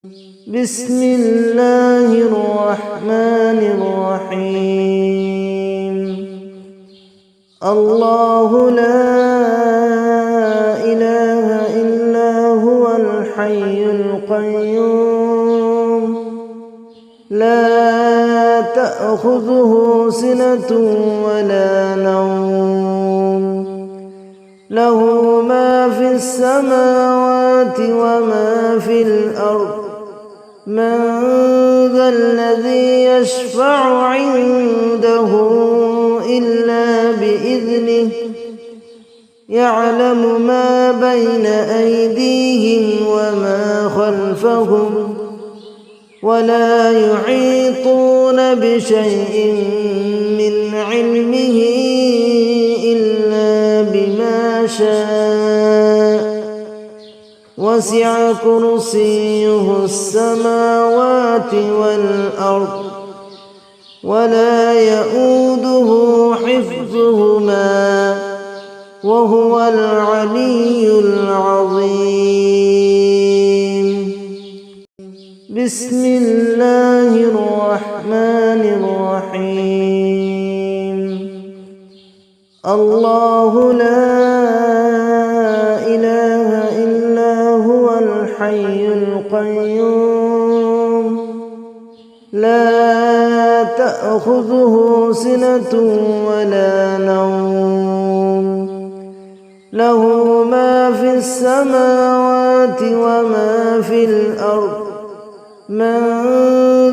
بسم الله الرحمن الرحيم. الله لا إله إلا هو الحي القيوم لا تأخذه سنة ولا نوم له ما في السماوات وما في الأرض من ذا الذي يشفع عنده إلا بإذنه يعلم ما بين أيديهم وما خلفهم ولا يحيطون بشيء من علمه إلا بما شاء وسع كرسيه السماوات والأرض ولا يؤوده حفظهما وهو العلي العظيم. بسم الله الرحمن الرحيم. الله لا إله إلا هو الحي القيوم لا تأخذه سنة ولا نوم له ما في السماوات وما في الأرض من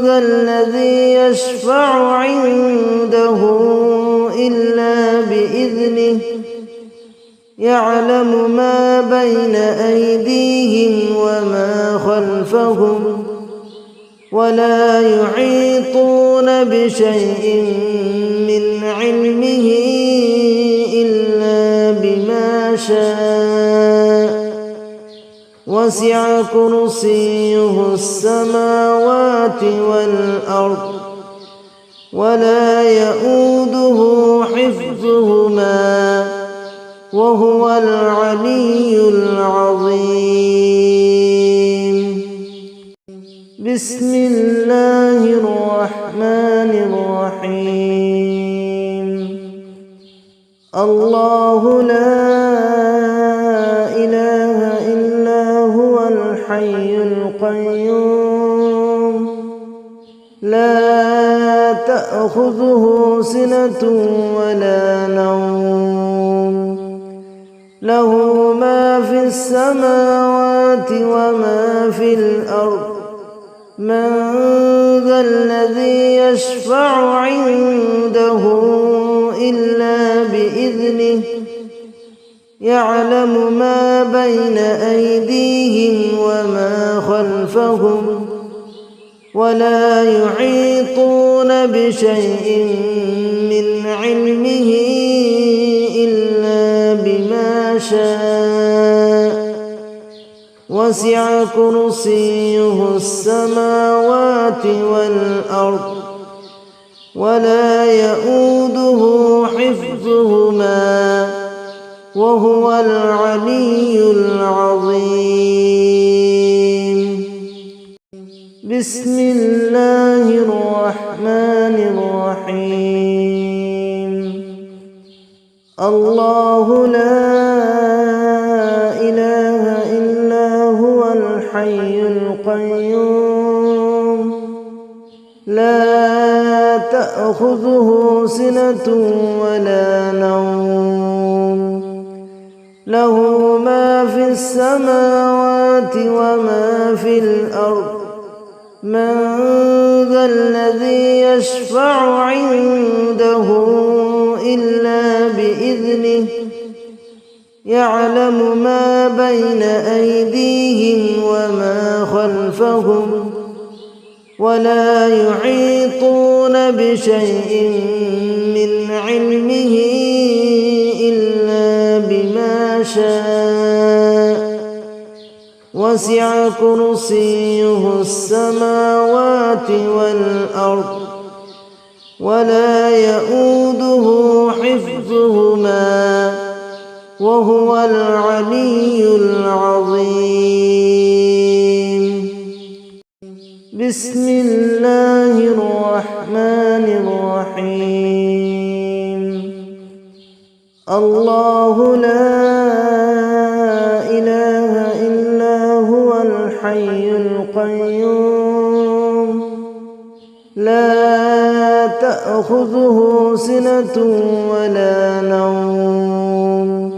ذا الذي يشفع عنده إلا بإذنه يعلم ما بين أيديهم وما خلفهم ولا يحيطون بشيء من علمه إلا بما شاء وسع كرسيه السماوات والأرض ولا يؤوده حفظهما وهو العلي العظيم. بسم الله الرحمن الرحيم. الله لا إله إلا هو الحي القيوم لا تأخذه سنة ولا نوم له ما في السماوات وما في الأرض من ذا الذي يشفع عنده إلا بإذنه يعلم ما بين أيديهم وما خلفهم ولا يحيطون بشيء من علمه إلا بما شاء وسع كرسيه السماوات والأرض ولا يؤوده حفظهما وهو العلي العظيم. بسم الله الرحمن الرحيم. الله لا إله إلا هو الحي القيوم لا تأخذه سنة ولا نوم له ما في السماوات وما في الأرض من ذا الذي يشفع عنده إلا بإذنه يعلم ما بين أيديهم وما خلفهم ولا يحيطون بشيء من علمه إلا بما شاء وسع كرسيه السماوات والأرض ولا يؤوده حفظهما وهو العلي العظيم. بسم الله الرحمن الرحيم الله لا إله إلا هو الحي القيوم لا تأخذه سنة ولا نوم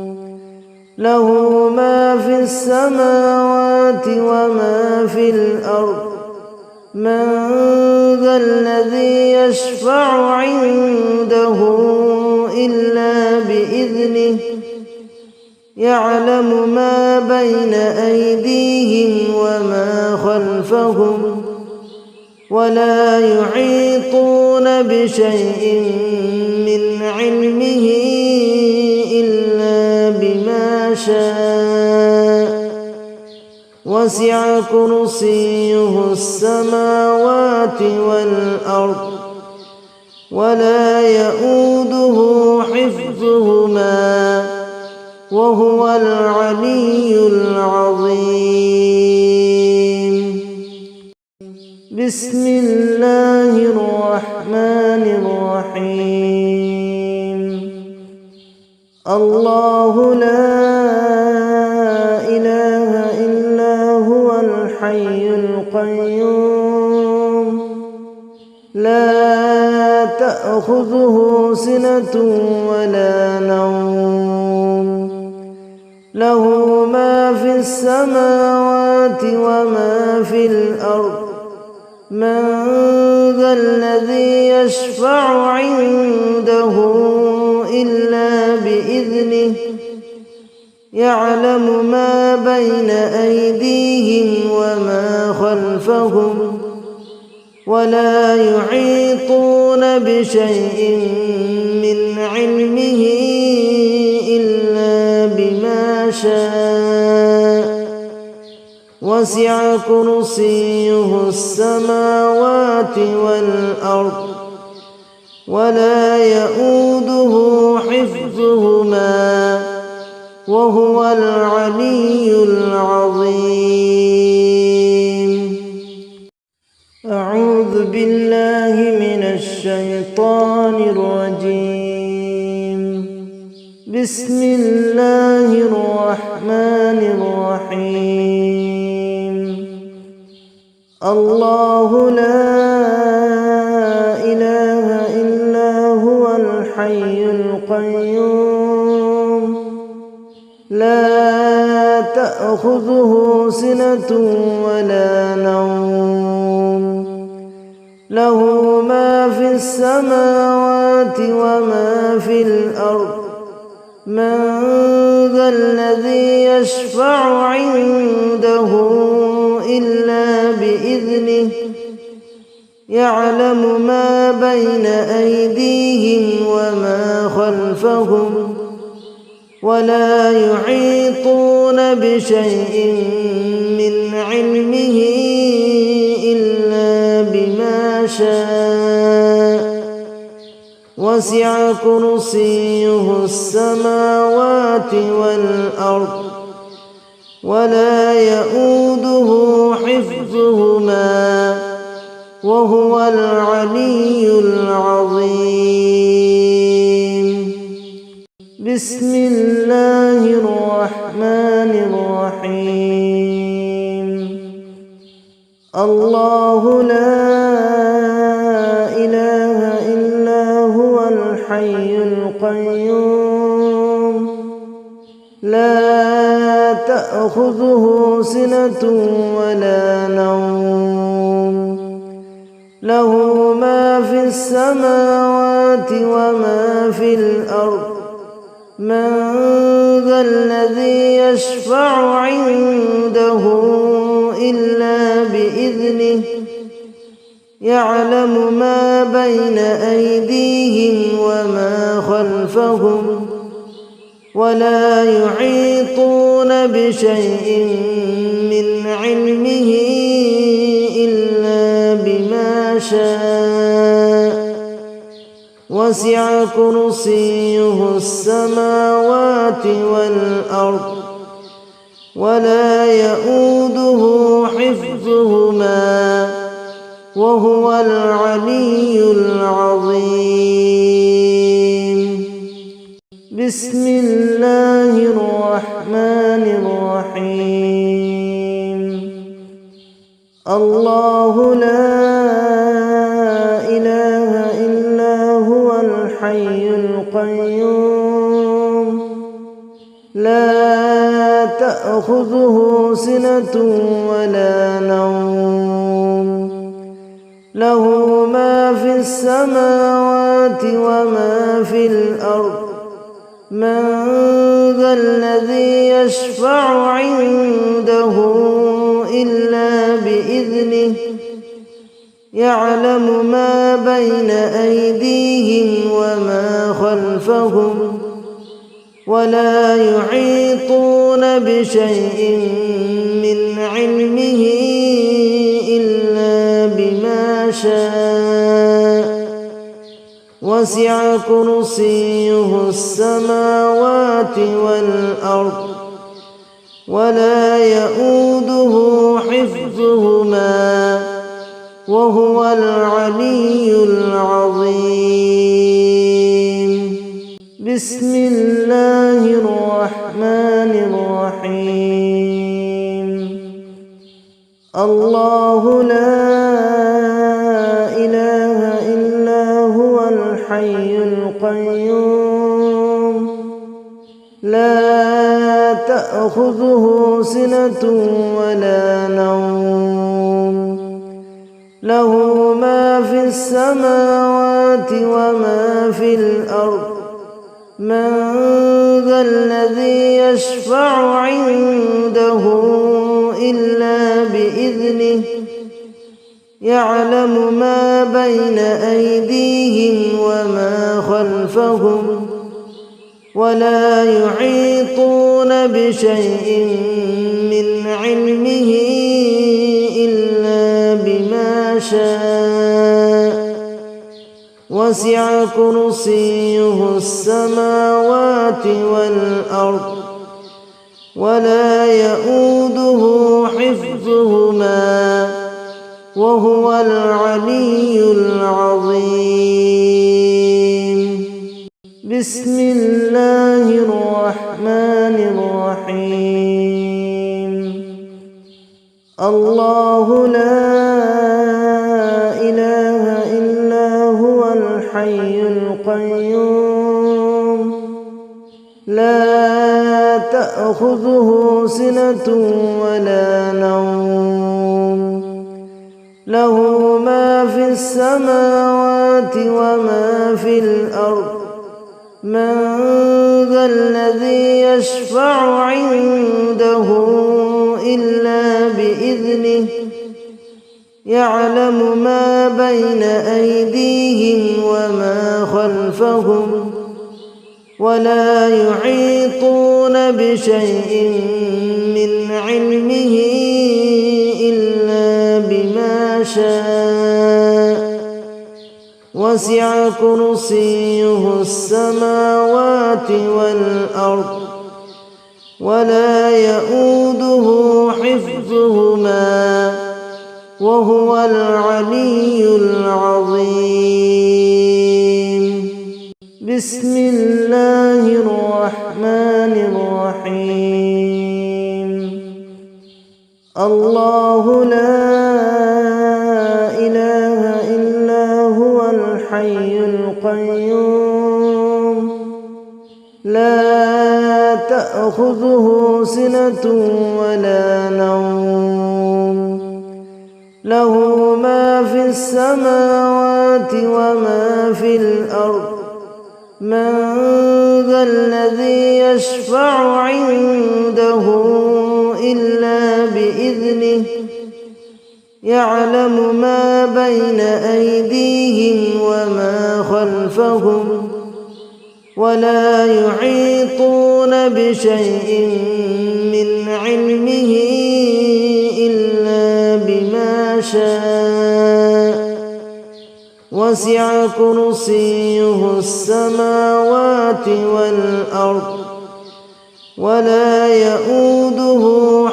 له ما في السماوات وما في الأرض من ذا الذي يشفع عنده إلا بإذنه يعلم ما بين أيديهم وما خلفهم ولا يحيطون بشيء من علمه إلا بما شاء وسع كرسيه السماوات والأرض ولا يؤوده حفظهما وهو العلي العظيم بسم الله الرحمن الرحيم الله لا إله إلا هو الحي القيوم لا تأخذه سنة ولا نوم له ما في السماوات وما في الأرض من ذا الذي يشفع عنده إلا بإذنه يعلم ما بين أيديهم وما خلفهم ولا يحيطون بشيء من علمه إلا بما شاء وسع كرسيه السماوات والأرض ولا يؤوده حفظهما وهو العلي العظيم أعوذ بالله من الشيطان الرجيم بسم الله الرحمن الرحيم الله لا إله إلا هو الحي القيوم لا تأخذه سنة ولا نوم له ما في السماوات وما في الأرض من ذا الذي يشفع عنده إلا بإذنه يعلم ما بين أيديهم وما خلفهم ولا يحيطون بشيء من علمه إلا بما شاء وسع كرسيه السماوات والأرض ولا يؤوده حفظهما وهو العلي العظيم بسم الله الرحمن الرحيم الله لا إله إلا هو الحي القيوم لا تأخذه سنة ولا نوم له ما في السماوات وما في الأرض من ذا الذي يشفع عنده إلا بإذنه يعلم ما بين أيديهم وما خلفهم ولا يحيطون بشيء من علمه إلا بما شاء وسع كرسيه السماوات والأرض ولا يؤوده حفظهما وهو العلي العظيم. بسم الله الرحمن الرحيم. الله لا إله إلا هو الحي القيوم لا تأخذه سنة ولا نوم له ما في السماوات وما في الأرض من ذا الذي يشفع عنده إلا بإذنه يعلم ما بين أيديهم وما خلفهم ولا يحيطون بشيء من علمه إلا بما شاء وسع كرسيه السماوات والأرض ولا يؤوده حفظهما وهو العلي العظيم. بسم الله الرحمن الرحيم. الله لا إله إلا هو الحي القيوم لا تأخذه سنة ولا نوم له ما في السماوات وما في الأرض من ذا الذي يشفع عنده إلا بإذنه يعلم ما بين أيديهم وما خلفهم ولا يحيطون بشيء من علمه إلا بما شاء وسع كرسيه السماوات والأرض ولا يؤوده حفظهما وهو العلي العظيم. بسم الله الرحمن الرحيم. الله لا إله إلا هو الحي القيوم لا تأخذه سنة ولا نوم له ما في السماوات وما في الأرض من ذا الذي يشفع عنده إلا بإذنه يعلم ما بين أيديهم وما خلفهم ولا يحيطون بشيء من علمه إلا بما شاء وسع كرسيه السماوات والأرض ولا يؤوده حفظهما وهو العلي العظيم. بسم الله الرحمن الرحيم. الله لا إله إلا هو الحي القيوم لا تأخذه سنة ولا نوم له ما في السماوات وما في الأرض من ذا الذي يشفع عنده إلا بإذنه يعلم ما بين أيديهم وما خلفهم ولا يحيطون بشيء من علمه إلا بما شاء وسع كرسيه السماوات والأرض ولا يؤوده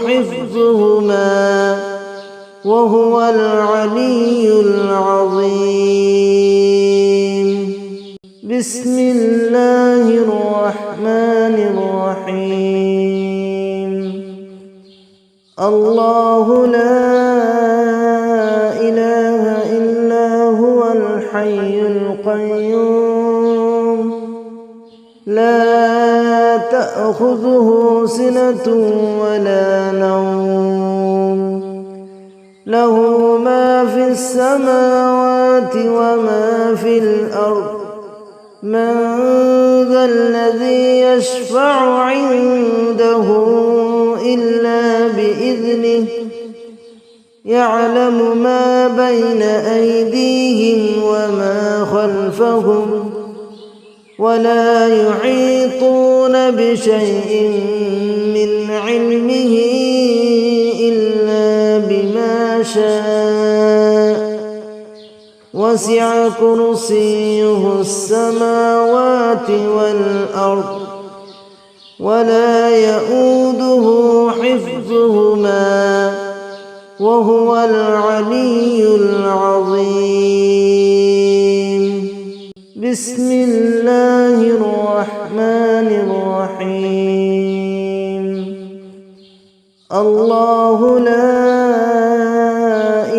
حفظهما وهو العلي العظيم. بسم الله الرحمن الرحيم. الله لا إله إلا هو الحي القيوم لا تأخذه سنة ولا نوم له ما في السماوات وما في الأرض من ذا الذي يشفع عنده إلا بإذنه يعلم ما بين أيديهم وما خلفهم ولا يحيطون بشيء من علمه إلا بما شاء وسع كرسيه السماوات والأرض ولا يؤوده حفظهما وهو العلي العظيم. بسم الله الرحمن الرحيم. الله لا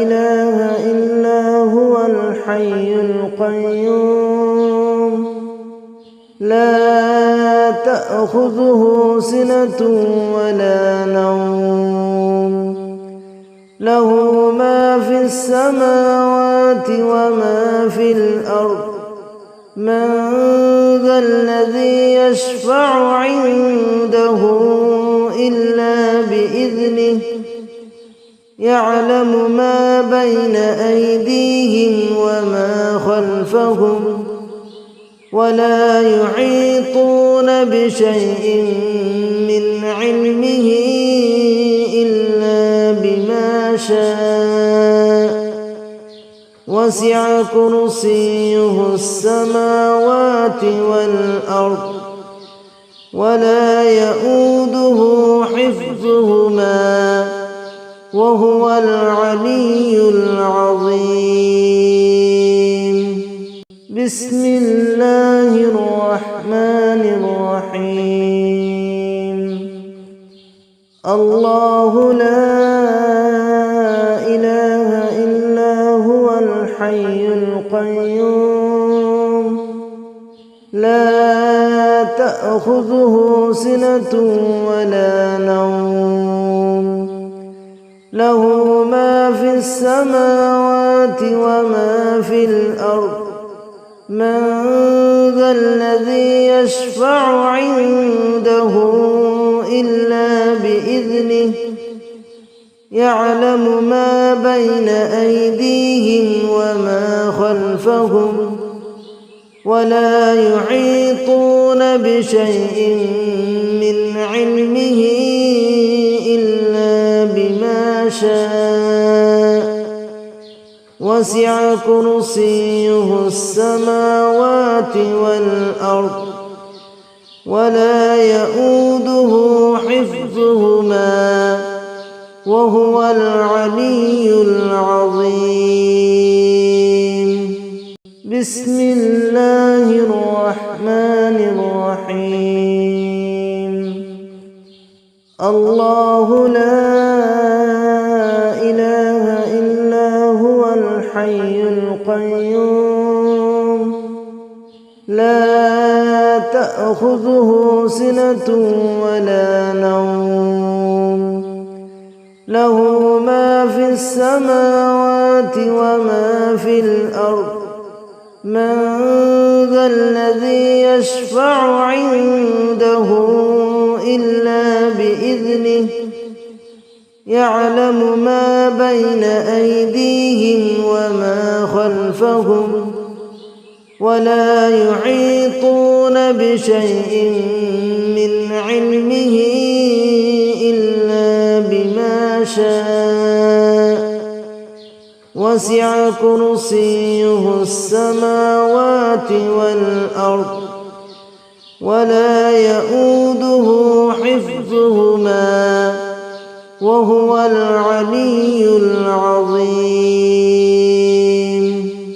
إله إلا هو الحي القيوم لا تأخذه سنة ولا نوم له ما في السماوات وما في الأرض من ذا الذي يشفع عنده إلا بإذنه يعلم ما بين أيديهم وما خلفهم ولا يحيطون بشيء من علمه إلا بما شاء وسع كرسيه السماوات والأرض ولا يؤوده حفظهما وهو العلي العظيم. بسم الله الرحمن الرحيم. الله لا إله إلا هو الحي القيوم لا تأخذه سنة ولا نوم له ما في السماوات وما في الأرض من ذا الذي يشفع عنده إلا بإذنه يعلم ما بين أيديهم وما خلفهم ولا يحيطون بشيء من علمه إلا بما شاء وسع كرسيه السماوات والأرض ولا يؤوده حفظهما وهو العلي العظيم. بسم الله الرحمن الرحيم. الله لا إله إلا هو الحي القيوم لا تأخذه سنة ولا نوم له ما في السماوات وما في الأرض من ذا الذي يشفع عنده إلا بإذنه يعلم ما بين أيديهم وما خلفهم ولا يحيطون بشيء من علمه إلا بما شاء وسع كرسيه السماوات والأرض ولا يؤوده حفظهما وهو العلي العظيم.